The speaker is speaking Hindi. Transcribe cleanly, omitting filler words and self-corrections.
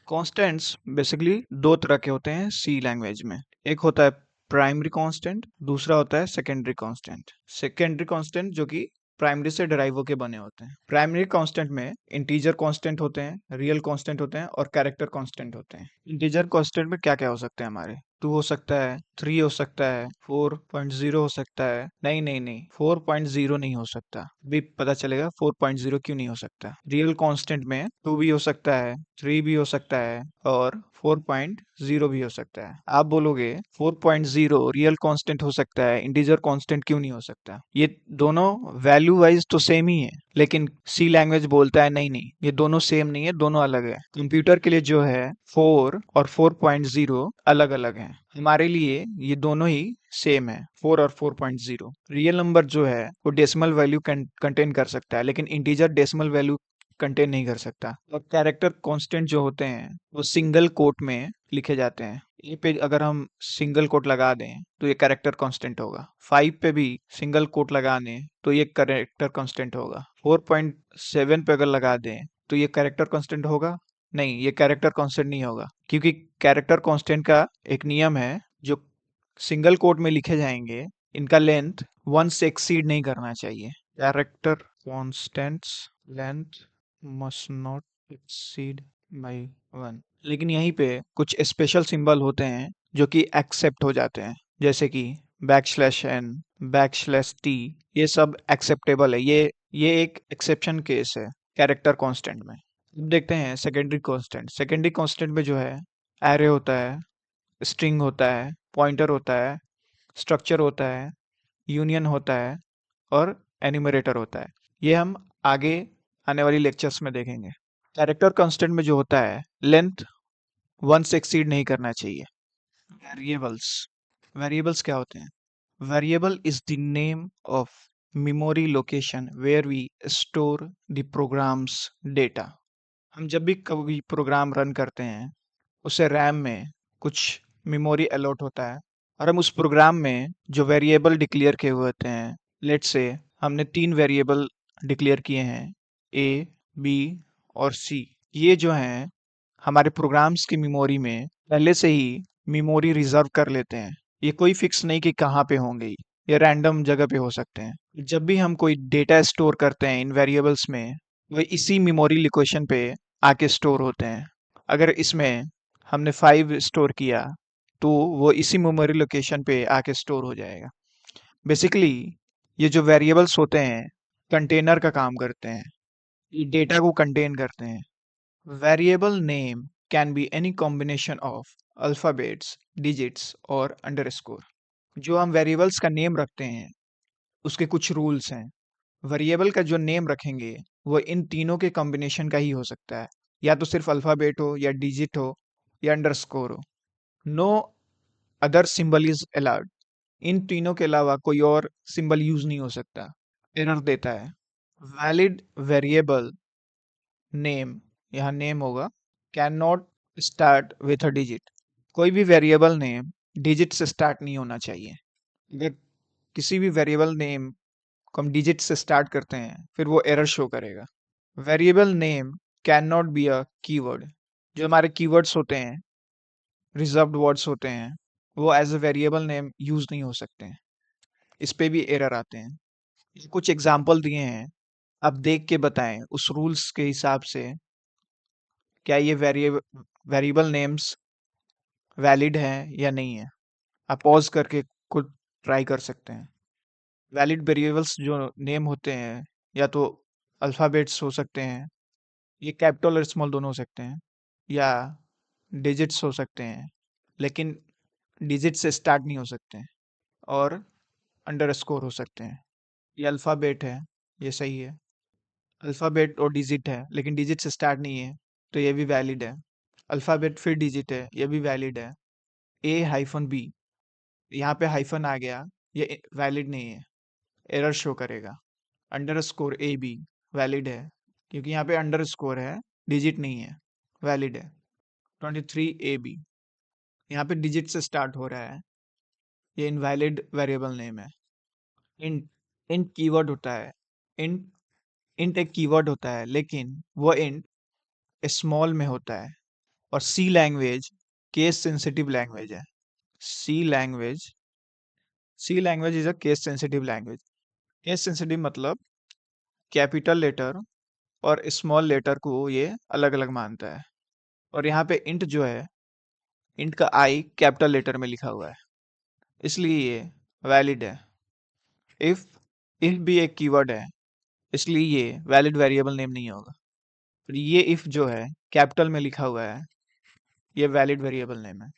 कॉन्स्टेंट्स बेसिकली दो तरह के होते हैं सी लैंग्वेज में। एक होता है प्राइमरी कांस्टेंट, दूसरा होता है सेकेंडरी कांस्टेंट। सेकेंडरी कांस्टेंट जो कि प्राइमरी से डिराइव होके बने होते हैं। प्राइमरी कांस्टेंट में इंटीजर कांस्टेंट होते हैं, रियल कांस्टेंट होते हैं और कैरेक्टर कांस्टेंट होते हैं। इंटीजर कांस्टेंट में क्या क्या हो सकते हैं हमारे? 2 हो सकता है, 3 हो सकता है, 4.0 हो सकता है। नहीं नहीं नहीं, 4.0 नहीं हो सकता। भी पता चलेगा 4.0 क्यों नहीं हो सकता। रियल कांस्टेंट में 2 भी हो सकता है, 3 भी हो सकता है और 4.0 भी हो सकता है। आप बोलोगे 4.0 रियल कांस्टेंट हो सकता है, इंटीजर कांस्टेंट क्यों नहीं हो सकता? ये दोनों वैल्यू वाइज तो सेम ही है, लेकिन सी लैंग्वेज बोलता है नहीं नहीं, ये दोनों सेम नहीं है, दोनों अलग है। कंप्यूटर के लिए जो है 4 और 4.0 अलग अलग हैं। हमारे लिए ये दोनों ही सेम है, 4 और 4.0। रियल नंबर जो है वो डेसिमल वैल्यू कंटेन कर सकता है, लेकिन इंटीजर डेसिमल वैल्यू कंटेन नहीं कर सकता। और कैरेक्टर कांस्टेंट जो होते हैं वो सिंगल कोट में लिखे जाते हैं। ये पे अगर हम सिंगल कोट लगा दें तो ये कैरेक्टर कांस्टेंट होगा। 5 पे भी सिंगल कोट लगा दें तो ये कैरेक्टर कांस्टेंट होगा। 4.7 पे अगर लगा दें तो ये कैरेक्टर कांस्टेंट होगा? नहीं, ये कैरेक्टर कांस्टेंट नहीं होगा, क्योंकि कैरेक्टर कांस्टेंट का एक नियम है, जो सिंगल कोट में लिखे जाएंगे इनका लेंथ 1 से एक्सीड नहीं करना चाहिए। Character constants length must not exceed by 1। लेकिन यहीं पे कुछ स्पेशल सिंबल होते हैं जो कि एक्सेप्ट हो जाते हैं, जैसे कि बैकस्लैश n, बैकस्लैश t। ये सब एक्सेप्टेबल है। ये एक एक्सेप्शन केस है कैरेक्टर कांस्टेंट में। अब देखते हैं सेकेंडरी कांस्टेंट। सेकेंडरी कांस्टेंट में जो है एरे होता है, स्ट्रिंग होता है, पॉइंटर होता है, स्ट्रक्चर होता है, यूनियन होता है और एन्यूमरेटर होता है। ये हम आगे आने वाली लेक्चर्स में देखेंगे। कैरेक्टर कांस्टेंट में जो होता है लेंथ 1 से एक्सीड नहीं करना चाहिए। वेरिएबल्स, वेरिएबल्स क्या होते हैं? Variable is the name of memory location where we store the program's data. हम जब भी कोई प्रोग्राम रन करते हैं उसे रैम में कुछ मेमोरी अलॉट होता है, और हम उस प्रोग्राम में जो वेरिएबल डिक्लेयर किए हुए होते हैं, लेट्स से हमने 3 वेरिएबल डिक्लेयर किए हैं, ए, बी और सी। ये जो हैं हमारे प्रोग्राम्स की मेमोरी में पहले से ही मेमोरी रिजर्व कर लेते हैं। ये कोई फिक्स नहीं कि कहाँ पे होंगे, ये रैंडम जगह पे हो सकते हैं। जब भी हम कोई डेटा स्टोर करते हैं इन वेरिएबल्स में, वो इसी मेमोरी लोकेशन पे आके स्टोर होते हैं। अगर इसमें हमने 5 स्टोर किया तो वो इसी मेमोरी लोकेशन पे आके स्टोर हो जाएगा। बेसिकली ये जो वेरिएबल्स होते हैं कंटेनर का काम करते हैं, ये डेटा को कंटेन करते हैं। Variable name can be any combination of alphabets, digits और अंडरस्कोर। जो हम वेरिएबल्स का नेम रखते हैं उसके कुछ रूल्स हैं। वेरिएबल का जो नेम रखेंगे वो इन तीनों के कॉम्बिनेशन का ही हो सकता है, या तो सिर्फ अल्फाबेट हो, या डिजिट हो, या अंडरस्कोर हो। No other symbol is allowed. इन तीनों के अलावा कोई और सिंबल यूज नहीं हो सकता। एरर देता है। वैलिड वेरिएबल नेम, यहाँ नेम होगा, can not start with a digit. कोई भी वेरिएबल नेम डिजिट से स्टार्ट नहीं होना चाहिए। अगर किसी भी वेरिएबल नेम को हम डिजिट से स्टार्ट करते हैं फिर वो एरर शो करेगा। Variable name can not be a keyword. जो हमारे कीवर्ड्स होते हैं, रिजर्व्ड वर्ड्स होते हैं, वो as a variable name use नहीं हो सकते हैं। इस पे भी एरर आते हैं। ये कुछ एग्जाम्पल दिए हैं, आप देख के बताएं उस रूल्स के हिसाब से क्या ये वेरिएबल नेम्स वैलिड हैं या नहीं है। आप पॉज करके खुद ट्राई कर सकते हैं। वैलिड वेरिएबल्स जो नेम होते हैं या तो अल्फ़ाबेट्स हो सकते हैं, ये कैपिटल और स्मॉल दोनों हो सकते हैं, या डिजिट्स हो सकते हैं, लेकिन डिजिट से स्टार्ट नहीं हो सकते हैं, और अंडरस्कोर हो सकते हैं। ये अल्फ़ाबेट है, ये सही है। अल्फ़ाबेट और डिजिट है लेकिन डिजिट से स्टार्ट नहीं है, तो ये भी वैलिड है। अल्फ़ाबेट फिर डिजिट है, ये भी वैलिड है। ए हाइफन बी, यहाँ पे हाइफन आ गया, ये वैलिड नहीं है, एरर शो करेगा। अंडरस्कोर ए बी वैलिड है, क्योंकि यहाँ पे अंडरस्कोर है, डिजिट नहीं है, वैलिड है। 23 ए बी, यहाँ पे डिजिट से स्टार्ट हो रहा है, ये इनवैलिड वेरिएबल नेम है। इंट, इंट कीवर्ड होता है। इंट इंट एक कीवर्ड होता है, लेकिन वो इंट स्मॉल में होता है। और C language case sensitive language है। C language is a case sensitive language. Case sensitive मतलब कैपिटल लेटर और स्मॉल लेटर को ये अलग अलग मानता है। और यहाँ पे इंट जो है, इंट का आई कैपिटल लेटर में लिखा हुआ है, इसलिए ये वैलिड है। इफ इफ भी एक कीवर्ड है, इसलिए ये वैलिड वेरिएबल नेम नहीं होगा। फिर ये इफ जो है कैपिटल में लिखा हुआ है, ये वैलिड वेरिएबल नेम है।